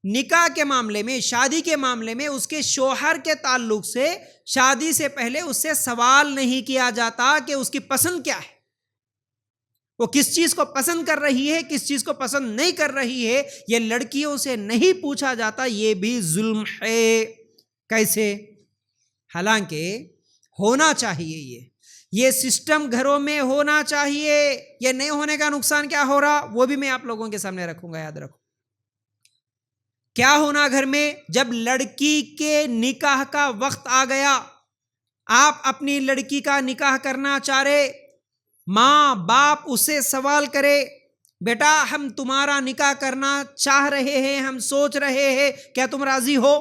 نکاح کے معاملے میں، شادی کے معاملے میں اس کے شوہر کے تعلق سے شادی سے پہلے اس سے سوال نہیں کیا جاتا کہ اس کی پسند کیا ہے، وہ کس چیز کو پسند کر رہی ہے، کس چیز کو پسند نہیں کر رہی ہے، یہ لڑکیوں سے نہیں پوچھا جاتا. یہ بھی ظلم ہے. کیسے؟ حالانکہ ہونا چاہیے یہ سسٹم گھروں میں ہونا چاہیے. یہ نہیں ہونے کا نقصان کیا ہو رہا وہ بھی میں آپ لوگوں کے سامنے رکھوں گا. یاد رکھو کیا ہونا گھر میں، جب لڑکی کے نکاح کا وقت آ گیا، آپ اپنی لڑکی کا نکاح کرنا چاہ رہے، ماں باپ اسے سوال کرے بیٹا ہم تمہارا نکاح کرنا چاہ رہے ہیں، ہم سوچ رہے ہیں، کیا تم راضی ہو؟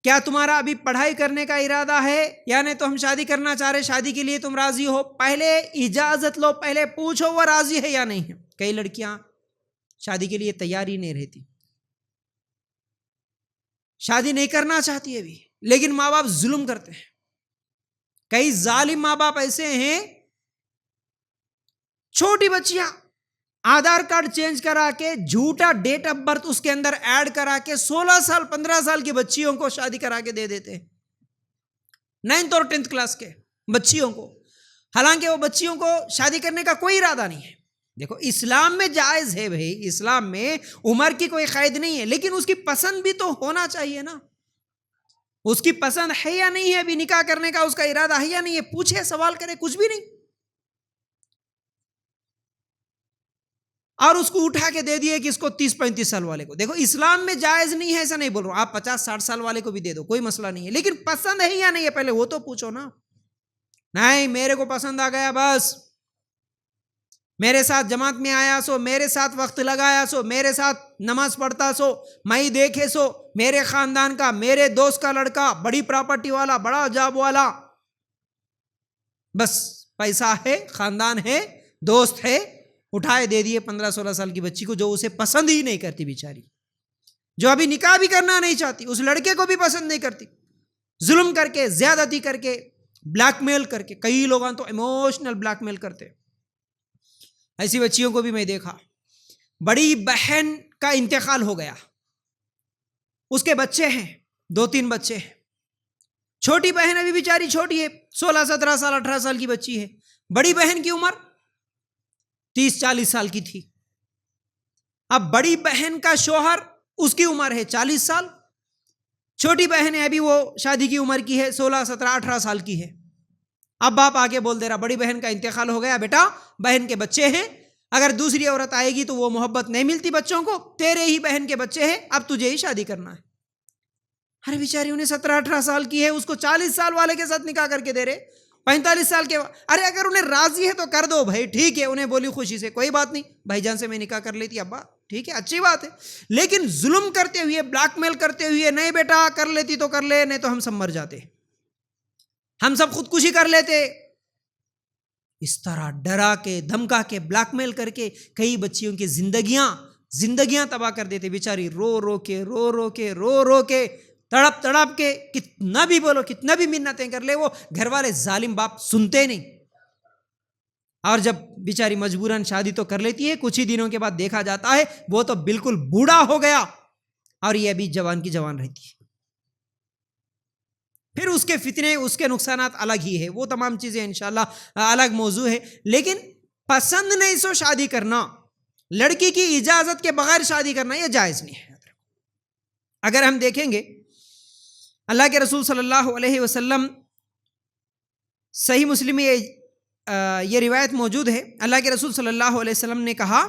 کیا تمہارا ابھی پڑھائی کرنے کا ارادہ ہے، یا نہیں تو ہم شادی کرنا چاہ رہے، شادی کے لیے تم راضی ہو؟ پہلے اجازت لو، پہلے پوچھو وہ راضی ہے یا نہیں ہے. کئی لڑکیاں شادی کے لیے تیار ہی نہیں رہتی، شادی نہیں کرنا چاہتی ہے ابھی، لیکن ماں باپ ظلم کرتے ہیں. کئی ظالم ماں باپ ایسے ہیں، چھوٹی بچیاں آدھار کارڈ چینج کرا کے جھوٹا ڈیٹ آف برتھ اس کے اندر ایڈ کرا کے 16 سال 15 سال کی بچیوں کو شادی کرا کے دے دیتے ہیں، 9th اور 10th کلاس کے بچیوں کو، حالانکہ وہ بچیوں کو شادی کرنے کا کوئی ارادہ نہیں ہے. دیکھو اسلام میں جائز ہے بھائی، اسلام میں عمر کی کوئی قید نہیں ہے، لیکن اس کی پسند بھی تو ہونا چاہیے نا. اس کی پسند ہے یا نہیں ہے، ابھی نکاح کرنے کا اس کا ارادہ ہے یا نہیں ہے، پوچھے سوال کرے، کچھ بھی نہیں. اور اس کو اٹھا کے دے دیے کہ اس کو 30-35 سال والے کو. دیکھو اسلام میں جائز نہیں ہے، ایسا نہیں بول رہا ہوں، آپ 50-60 سال والے کو بھی دے دو، کوئی مسئلہ نہیں ہے، لیکن پسند ہے یا نہیں ہے پہلے وہ تو پوچھو نا. نہیں میرے کو پسند آ گیا، بس میرے ساتھ جماعت میں آیا سو، میرے ساتھ وقت لگایا سو، میرے ساتھ نماز پڑھتا سو، میں دیکھے سو میرے خاندان کا، میرے دوست کا لڑکا بڑی پراپرٹی والا، بڑا جاب والا، بس پیسہ ہے، خاندان ہے، دوست ہے، اٹھائے دے دیے 15-16 سال کی بچی کو جو اسے پسند ہی نہیں کرتی، بیچاری جو ابھی نکاح بھی کرنا نہیں چاہتی، اس لڑکے کو بھی پسند نہیں کرتی. ظلم کر کے، زیادتی کر کے، بلیک میل کر کے، کئی لوگاں تو ایموشنل بلیک میل کرتے. ایسی بچیوں کو بھی میں دیکھا. بڑی بہن کا انتقال ہو گیا، اس کے بچے ہیں، 2-3 بچے ہیں. چھوٹی بہن ابھی بیچاری چھوٹی ہے، 16-17 سال 18 سال کی بچی ہے. بڑی بہن کی عمر 30-40 سال کی تھی. اب بڑی بہن کا شوہر اس کی عمر ہے 40 سال، چھوٹی بہن ہے ابھی وہ شادی کی عمر کی ہے 16-17-18 سال کی ہے. اب باپ آگے بول دے رہا بڑی بہن کا انتقال ہو گیا، بیٹا بہن کے بچے ہیں، اگر دوسری عورت آئے گی تو وہ محبت نہیں ملتی بچوں کو، تیرے ہی بہن کے بچے ہیں، اب تجھے ہی شادی کرنا ہے. ارے بیچاری انہیں 17-18 سال کی ہے، اس کو 40 سال والے کے ساتھ نکاح کر کے دے رہے، 45 سال کے. ارے اگر انہیں راضی ہے تو کر دو بھائی، ٹھیک ہے، انہیں بولی خوشی سے کوئی بات نہیں، بھائی جان سے میں نکاح کر لیتی ابا، ٹھیک ہے اچھی بات ہے، لیکن ظلم کرتے ہوئے، بلیک میل کرتے ہوئے، نہیں بیٹا کر لیتی تو کر لے، نہیں تو ہم سب مر جاتے، ہم سب خودکشی کر لیتے. اس طرح ڈرا کے، دھمکا کے، بلیک میل کر کے کئی بچیوں کی زندگیاں تباہ کر دیتے. بیچاری رو رو کے تڑپ تڑپ کے، کتنا بھی بولو، کتنا بھی منتیں کر لے، وہ گھر والے ظالم باپ سنتے نہیں. اور جب بیچاری مجبوراً شادی تو کر لیتی ہے، کچھ ہی دنوں کے بعد دیکھا جاتا ہے وہ تو بالکل بوڑھا ہو گیا اور یہ ابھی جوان کی جوان رہتی ہے. پھر اس کے فتنے، اس کے نقصانات الگ ہی ہے، وہ تمام چیزیں انشاءاللہ الگ موضوع ہے. لیکن پسند نہیں سو شادی کرنا، لڑکی کی اجازت کے بغیر شادی کرنا یہ جائز نہیں ہے. اگر ہم دیکھیں گے اللہ کے رسول صلی اللہ علیہ وسلم، صحیح مسلم میں یہ روایت موجود ہے، اللہ کے رسول صلی اللہ علیہ وسلم نے کہا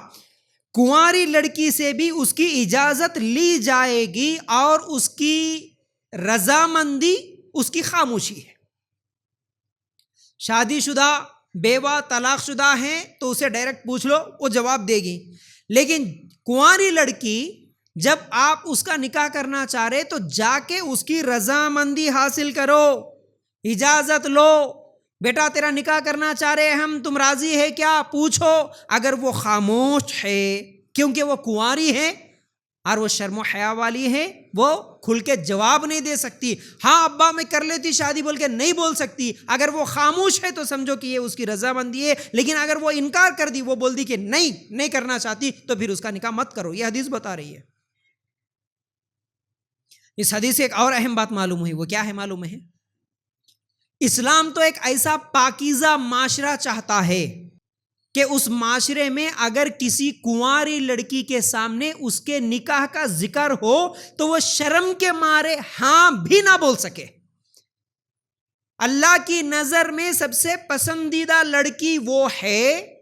کنواری لڑکی سے بھی اس کی اجازت لی جائے گی اور اس کی رضامندی اس کی خاموشی ہے. شادی شدہ بیوہ طلاق شدہ ہیں تو اسے ڈائریکٹ پوچھ لو، وہ جواب دے گی. لیکن کنواری لڑکی جب آپ اس کا نکاح کرنا چاہ رہے تو جا کے اس کی رضامندی حاصل کرو، اجازت لو، بیٹا تیرا نکاح کرنا چاہ رہے ہم، تم راضی ہے کیا، پوچھو. اگر وہ خاموش ہے کیونکہ وہ کنواری ہے اور وہ شرم و حیا والی ہے، وہ کھل کے جواب نہیں دے سکتی، ہاں ابا میں کر لیتی شادی بول کے نہیں بول سکتی. اگر وہ خاموش ہے تو سمجھو کہ یہ اس کی رضامندی ہے. لیکن اگر وہ انکار کر دی، وہ بول دی کہ نہیں کرنا چاہتی، تو پھر اس کا نکاح مت کرو. یہ حدیث بتا رہی ہے. اس حدیث سے ایک اور اہم بات معلوم ہوئی، وہ کیا ہے معلوم ہے؟ اسلام تو ایک ایسا پاکیزہ معاشرہ چاہتا ہے کہ اس معاشرے میں اگر کسی کنواری لڑکی کے سامنے اس کے نکاح کا ذکر ہو تو وہ شرم کے مارے ہاں بھی نہ بول سکے۔ اللہ کی نظر میں سب سے پسندیدہ لڑکی وہ ہے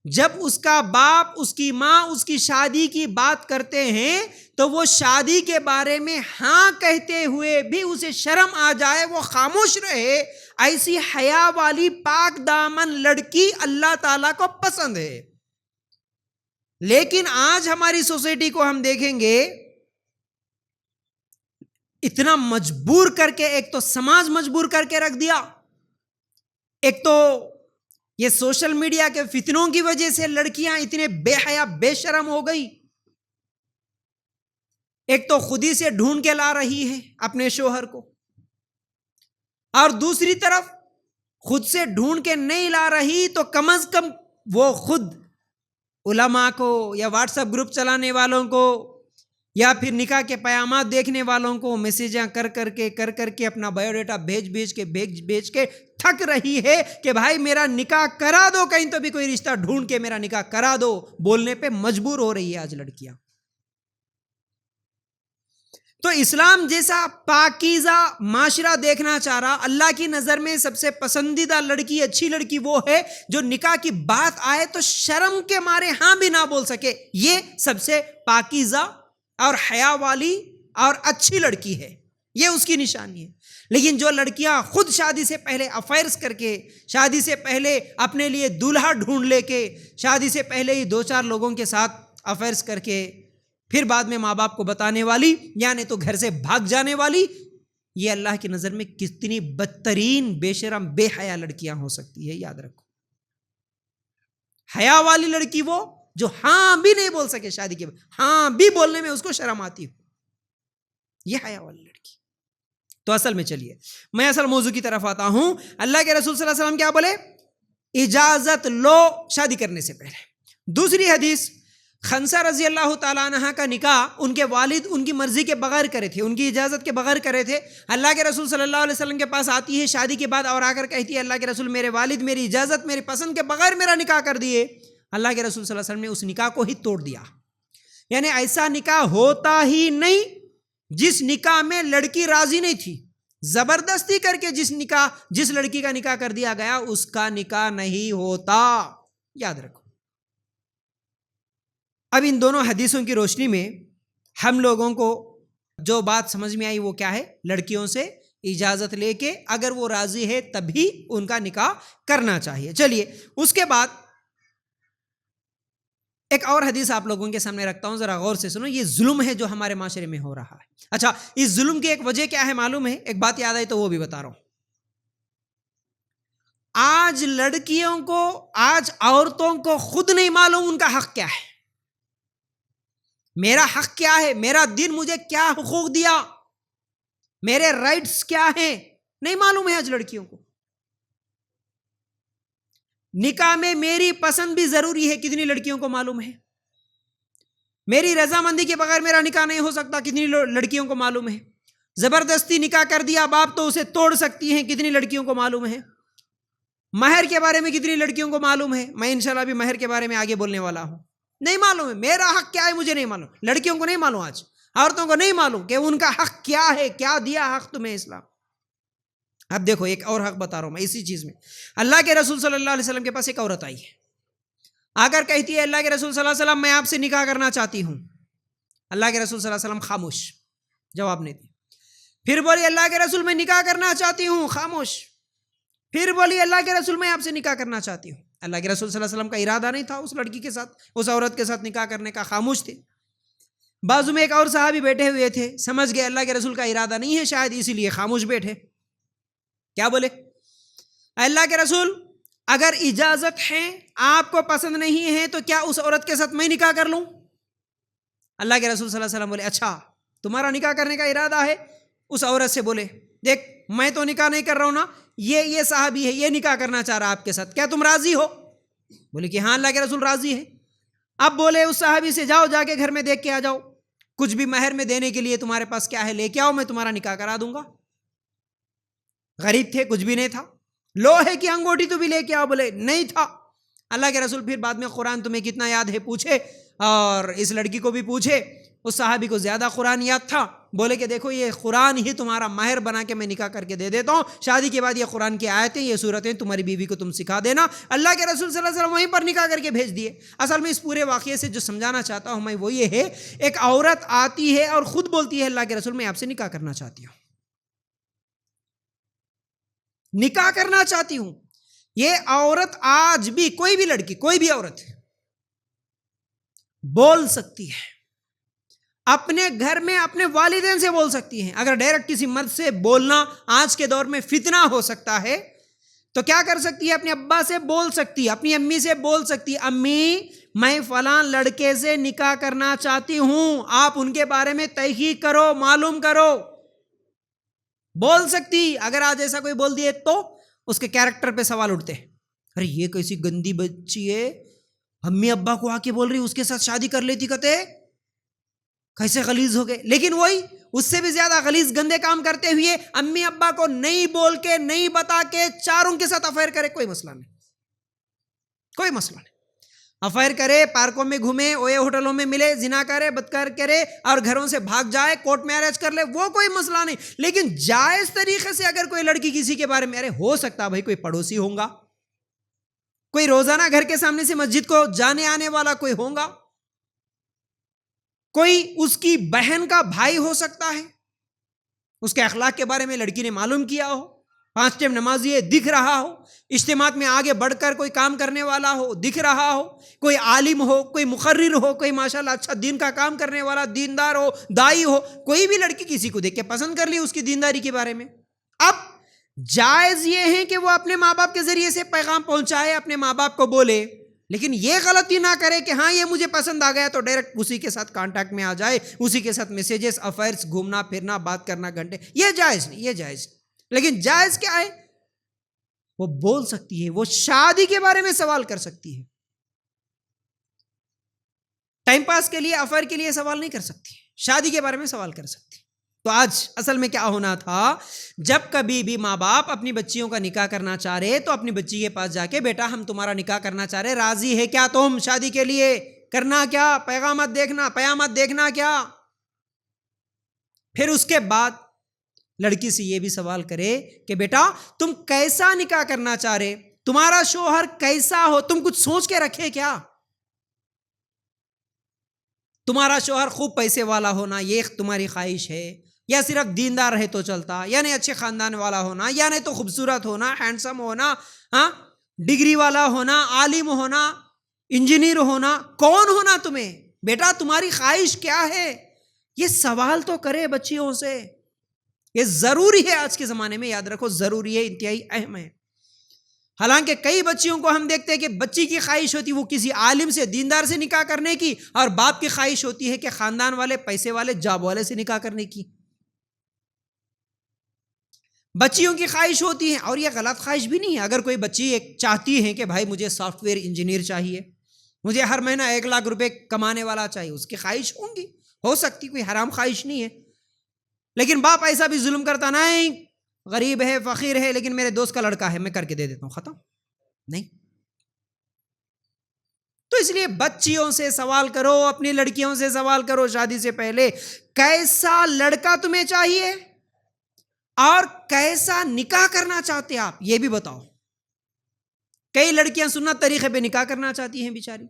جب اس کا باپ، اس کی ماں اس کی شادی کی بات کرتے ہیں تو وہ شادی کے بارے میں ہاں کہتے ہوئے بھی اسے شرم آ جائے، وہ خاموش رہے۔ ایسی حیا والی پاک دامن لڑکی اللہ تعالیٰ کو پسند ہے۔ لیکن آج ہماری سوسائٹی کو ہم دیکھیں گے، اتنا مجبور کر کے، ایک تو سماج مجبور کر کے رکھ دیا، ایک تو یہ سوشل میڈیا کے فتنوں کی وجہ سے لڑکیاں اتنے بے حیا بے شرم ہو گئی، ایک تو خود ہی سے ڈھونڈ کے لا رہی ہے اپنے شوہر کو، اور دوسری طرف خود سے ڈھونڈ کے نہیں لا رہی تو کم از کم وہ خود علماء کو یا واٹس ایپ گروپ چلانے والوں کو یا پھر نکاح کے پیامات دیکھنے والوں کو میسیجاں کر کر کے اپنا بایو ڈیٹا بھیج کے تھک رہی ہے کہ بھائی میرا نکاح کرا دو، کہیں تو بھی کوئی رشتہ ڈھونڈ کے میرا نکاح کرا دو، بولنے پہ مجبور ہو رہی ہے آج لڑکیاں۔ تو اسلام جیسا پاکیزہ معاشرہ دیکھنا چاہ رہا، اللہ کی نظر میں سب سے پسندیدہ لڑکی، اچھی لڑکی وہ ہے جو نکاح کی بات آئے تو شرم کے مارے ہاں بھی نہ بول سکے، یہ سب سے پاکیزہ اور حیا والی اور اچھی لڑکی ہے، یہ اس کی نشانی ہے۔ لیکن جو لڑکیاں خود شادی سے پہلے افیئرس کر کے، شادی سے پہلے اپنے لیے دولہا ڈھونڈ لے کے، شادی سے پہلے ہی 2-4 لوگوں کے ساتھ افیئرس کر کے پھر بعد میں ماں باپ کو بتانے والی، یعنی تو گھر سے بھاگ جانے والی، یہ اللہ کی نظر میں کتنی بدترین بے شرم بے حیا لڑکیاں ہو سکتی ہے، یاد رکھو۔ حیا والی لڑکی وہ جو ہاں بھی نہیں بول سکے، شادی کے بعد ہاں بھی بولنے میں اس کو شرم آتی ہو، یہ حیا والی لڑکی۔ تو اصل میں چلیے میں اصل موضوع کی طرف آتا ہوں۔ اللہ کے رسول صلی اللہ علیہ وسلم کیا بولے؟ اجازت لو شادی کرنے سے پہلے۔ دوسری حدیث، خنسہ رضی اللہ تعالیٰ عنہ کا نکاح ان کے والد ان کی مرضی کے بغیر کرے تھے، ان کی اجازت کے بغیر کرے تھے۔ اللہ کے رسول صلی اللہ علیہ وسلم کے پاس آتی ہے شادی کے بعد اور آ کر کہتی ہے اللہ کے رسول میرے والد میری اجازت میری پسند کے بغیر میرا نکاح کر دیے۔ اللہ کے رسول صلی اللہ علیہ وسلم نے اس نکاح کو ہی توڑ دیا، یعنی ایسا نکاح ہوتا ہی نہیں جس نکاح میں لڑکی راضی نہیں تھی، زبردستی کر کے جس لڑکی کا نکاح کر دیا گیا اس کا نکاح نہیں ہوتا، یاد رکھو۔ اب ان دونوں حدیثوں کی روشنی میں ہم لوگوں کو جو بات سمجھ میں آئی وہ کیا ہے؟ لڑکیوں سے اجازت لے کے اگر وہ راضی ہے تبھی ان کا نکاح کرنا چاہیے۔ چلیے اس کے بعد ایک اور حدیث آپ لوگوں کے سامنے رکھتا ہوں، ذرا غور سے سنو۔ یہ ظلم ہے جو ہمارے معاشرے میں ہو رہا ہے۔ اچھا، اس ظلم کی ایک وجہ کیا ہے معلوم ہے؟ ایک بات یاد آئی تو وہ بھی بتا رہا ہوں۔ آج لڑکیوں کو، آج عورتوں کو خود نہیں معلوم ان کا حق کیا ہے، میرا حق کیا ہے، میرا دین مجھے کیا حقوق دیا، میرے رائٹس کیا ہیں، نہیں معلوم ہے آج لڑکیوں کو۔ نکاح میں میری پسند بھی ضروری ہے، کتنی لڑکیوں کو معلوم ہے؟ میری رضامندی کے بغیر میرا نکاح نہیں ہو سکتا، کتنی لڑکیوں کو معلوم ہے؟ زبردستی نکاح کر دیا باپ تو اسے توڑ سکتی ہیں، کتنی لڑکیوں کو معلوم ہے؟ مہر کے بارے میں کتنی لڑکیوں کو معلوم ہے؟ میں انشاءاللہ بھی مہر کے بارے میں آگے بولنے والا ہوں۔ نہیں معلوم ہے میرا حق کیا ہے، مجھے نہیں معلوم، لڑکیوں کو نہیں معلوم، آج عورتوں کو نہیں معلوم کہ ان کا حق کیا ہے، کیا دیا حق تمہیں اسلام۔ اب دیکھو ایک اور حق بتا رہا ہوں میں اسی چیز میں۔ اللہ کے رسول صلی اللہ علیہ وسلم کے پاس ایک عورت آئی ہے، اگر کہتی ہے اللہ کے رسول صلی اللہ علیہ وسلم میں آپ سے نکاح کرنا چاہتی ہوں، اللہ کے رسول صلی اللہ علیہ وسلم خاموش، جواب نہیں دی۔ پھر بولی اللہ کے رسول میں نکاح کرنا چاہتی ہوں، خاموش۔ پھر بولی اللہ کے رسول میں آپ سے نکاح کرنا چاہتی ہوں۔ اللہ کے رسول صلی اللہ علیہ وسلم کا ارادہ نہیں تھا اس لڑکی کے ساتھ، اس عورت کے ساتھ نکاح کرنے کا، خاموش تھے۔ بازو میں ایک اور صحابی بیٹھے ہوئے تھے، سمجھ گئے اللہ کے رسول کا ارادہ نہیں ہے شاید، اسی لیے خاموش بیٹھے۔ کیا بولے؟ اللہ کے رسول اگر اجازت ہے، آپ کو پسند نہیں ہے تو کیا اس عورت کے ساتھ میں نکاح کر لوں؟ اللہ کے رسول صلی اللہ علیہ وسلم بولے اچھا تمہارا نکاح کرنے کا ارادہ ہے؟ اس عورت سے بولے دیکھ میں تو نکاح نہیں کر رہا ہوں نا، یہ صحابی ہے، یہ نکاح کرنا چاہ رہا آپ کے ساتھ، کیا تم راضی ہو؟ بولے کہ ہاں اللہ کے رسول راضی ہے۔ اب بولے اس صحابی سے جاؤ جا کے گھر میں دیکھ کے آ جاؤ، کچھ بھی مہر میں دینے کے لیے تمہارے پاس کیا ہے لے کے آؤ، میں تمہارا نکاح کرا دوں گا. غریب تھے، کچھ بھی نہیں تھا. لوہے کی انگوٹھی تو بھی لے کے آؤ، بولے نہیں تھا. اللہ کے رسول پھر بعد میں قرآن تمہیں کتنا یاد ہے پوچھے، اور اس لڑکی کو بھی پوچھے. اس صحابی کو زیادہ قرآن یاد تھا، بولے کہ دیکھو یہ قرآن ہی تمہارا مہر بنا کے میں نکاح کر کے دے دیتا ہوں، شادی کے بعد یہ قرآن کی آیتیں، یہ صورتیں تمہاری بیوی کو تم سکھا دینا. اللہ کے رسول صلی اللہ علیہ وسلم وہیں پر نکاح کر کے بھیج دیے. اصل میں اس پورے واقعے سے جو سمجھانا چاہتا ہوں میں وہ یہ ہے، ایک عورت آتی ہے اور خود بولتی ہے اللہ کے رسول میں آپ سے نکاح کرنا چاہتی ہوں، نکاح کرنا چاہتی ہوں. یہ عورت آج بھی، کوئی بھی لڑکی، کوئی بھی عورت بول سکتی ہے، اپنے گھر میں اپنے والدین سے بول سکتی ہیں. اگر ڈائریکٹ کسی مرد سے بولنا آج کے دور میں فتنہ ہو سکتا ہے تو کیا کر سکتی ہے؟ اپنے ابا سے بول سکتی ہے، اپنی امی سے بول سکتی ہے، امی میں فلاں لڑکے سے نکاح کرنا چاہتی ہوں، آپ ان کے بارے میں تحقیق کرو، معلوم کرو. بول سکتی. اگر آج ایسا کوئی بول دیے تو اس کے کیریکٹر پہ سوال اٹھتے ہیں، ارے یہ کیسی گندی بچی ہے، امی ابا کو آ کے بول رہی اس کے ساتھ شادی کر لیتی، کہتے کیسے غلیظ ہو گئے. لیکن وہی اس سے بھی زیادہ غلیظ گندے کام کرتے ہوئے امی ابا کو نہیں بول کے، نہیں بتا کے چاروں کے ساتھ افیئر کرے، کوئی مسئلہ نہیں، کوئی مسئلہ نہیں. افیئر کرے، پارکوں میں گھومے، اوے ہوٹلوں میں ملے، زنا کرے، بدکار کرے اور گھروں سے بھاگ جائے، کورٹ میرج کر لے، وہ کوئی مسئلہ نہیں. لیکن جائز طریقے سے اگر کوئی لڑکی کسی کے بارے میں، ارے ہو سکتا بھائی کوئی پڑوسی ہوگا، کوئی روزانہ گھر کے سامنے سے مسجد کو جانے آنے والا کوئی ہوگا، کوئی اس کی بہن کا بھائی ہو سکتا ہے، اس کے اخلاق کے بارے میں لڑکی نے معلوم کیا ہو، 5 ٹائم نمازی ہے دکھ رہا ہو، اجتماعات میں آگے بڑھ کر کوئی کام کرنے والا ہو دکھ رہا ہو، کوئی عالم ہو، کوئی مقرر ہو، کوئی ماشاءاللہ اچھا دین کا کام کرنے والا دیندار ہو، دائی ہو. کوئی بھی لڑکی کسی کو دیکھ کے پسند کر لی اس کی دینداری کے بارے میں. اب جائز یہ ہے کہ وہ اپنے ماں باپ کے ذریعے سے پیغام پہنچائے، اپنے ماں باپ کو بولے، لیکن یہ غلطی نہ کرے کہ ہاں یہ مجھے پسند آ گیا تو ڈائریکٹ اسی کے ساتھ کانٹیکٹ میں آ جائے، اسی کے ساتھ میسیجز، افیئرس، گھومنا پھرنا، بات کرنا گھنٹے. یہ جائز نہیں، یہ جائز نہیں. لیکن جائز کیا ہے؟ وہ بول سکتی ہے، وہ شادی کے بارے میں سوال کر سکتی ہے. ٹائم پاس کے لیے، افیئر کے لیے سوال نہیں کر سکتی، شادی کے بارے میں سوال کر سکتی. تو آج اصل میں کیا ہونا تھا، جب کبھی بھی ماں باپ اپنی بچیوں کا نکاح کرنا چاہ رہے تو اپنی بچی کے پاس جا کے، بیٹا ہم تمہارا نکاح کرنا چاہ رہے، راضی ہے کیا تم شادی کے لیے؟ کرنا کیا؟ پیغامات دیکھنا کیا؟ پھر اس کے بعد لڑکی سے یہ بھی سوال کرے کہ بیٹا تم کیسا نکاح کرنا چاہ رہے، تمہارا شوہر کیسا ہو، تم کچھ سوچ کے رکھے کیا؟ تمہارا شوہر خوب پیسے والا ہونا یہ تمہاری خواہش ہے، یا صرف دیندار رہے تو چلتا، یا نہیں اچھے خاندان والا ہونا، یا نہیں تو خوبصورت ہونا، ہینڈسم ہونا، ہاں ڈگری والا ہونا، عالم ہونا، انجینئر ہونا، کون ہونا تمہیں؟ بیٹا تمہاری خواہش کیا ہے؟ یہ سوال تو کرے بچیوں سے. یہ ضروری ہے آج کے زمانے میں، یاد رکھو ضروری ہے، انتہائی اہم ہے. حالانکہ کئی بچیوں کو ہم دیکھتے ہیں کہ بچی کی خواہش ہوتی وہ کسی عالم سے، دیندار سے نکاح کرنے کی، اور باپ کی خواہش ہوتی ہے کہ خاندان والے، پیسے والے، جاب والے سے نکاح کرنے کی. بچیوں کی خواہش ہوتی ہے، اور یہ غلط خواہش بھی نہیں ہے. اگر کوئی بچی ایک چاہتی ہے کہ بھائی مجھے سافٹ ویئر انجینئر چاہیے، مجھے ہر مہینہ 1 لاکھ روپے کمانے والا چاہیے، اس کی خواہش ہوں گی، ہو سکتی، کوئی حرام خواہش نہیں ہے. لیکن باپ ایسا بھی ظلم کرتا نہیں، غریب ہے، فقیر ہے، لیکن میرے دوست کا لڑکا ہے میں کر کے دے دیتا ہوں، ختم نہیں. تو اس لیے بچیوں سے سوال کرو، اپنی لڑکیوں سے سوال کرو شادی سے پہلے، کیسا لڑکا تمہیں چاہیے اور کیسا نکاح کرنا چاہتے آپ یہ بھی بتاؤ. کئی لڑکیاں سنت طریقے پہ نکاح کرنا چاہتی ہیں بیچاری،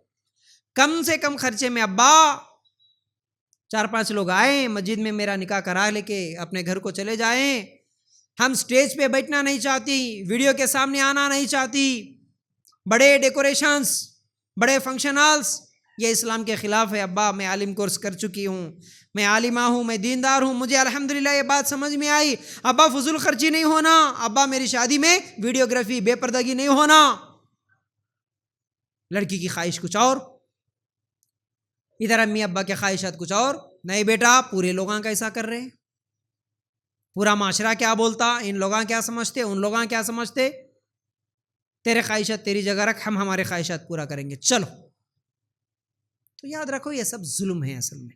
کم سے کم خرچے میں، ابا 4-5 لوگ آئیں مسجد میں میرا نکاح کرا لے کے اپنے گھر کو چلے جائیں، ہم سٹیج پہ بیٹھنا نہیں چاہتی، ویڈیو کے سامنے آنا نہیں چاہتی، بڑے ڈیکوریشنز، بڑے فنکشن ہالز، یہ اسلام کے خلاف ہے. ابا میں عالم کورس کر چکی ہوں، میں عالمہ ہوں، میں دیندار ہوں، مجھے الحمدللہ یہ بات سمجھ میں آئی. ابا فضول خرچی نہیں ہونا، ابا میری شادی میں ویڈیوگرافی، بے پردگی نہیں ہونا. لڑکی کی خواہش کچھ اور، ادھر امی ابا کے خواہشات کچھ اور. نہیں بیٹا پورے لوگاں کیسا کر رہے ہیں، پورا معاشرہ کیا بولتا، ان لوگاں کیا سمجھتے، ان لوگاں کیا سمجھتے. تیرے خواہشات تیری جگہ رکھ، ہم ہمارے خواہشات پورا کریں گے، چلو. تو یاد رکھو یہ سب ظلم ہے اصل میں.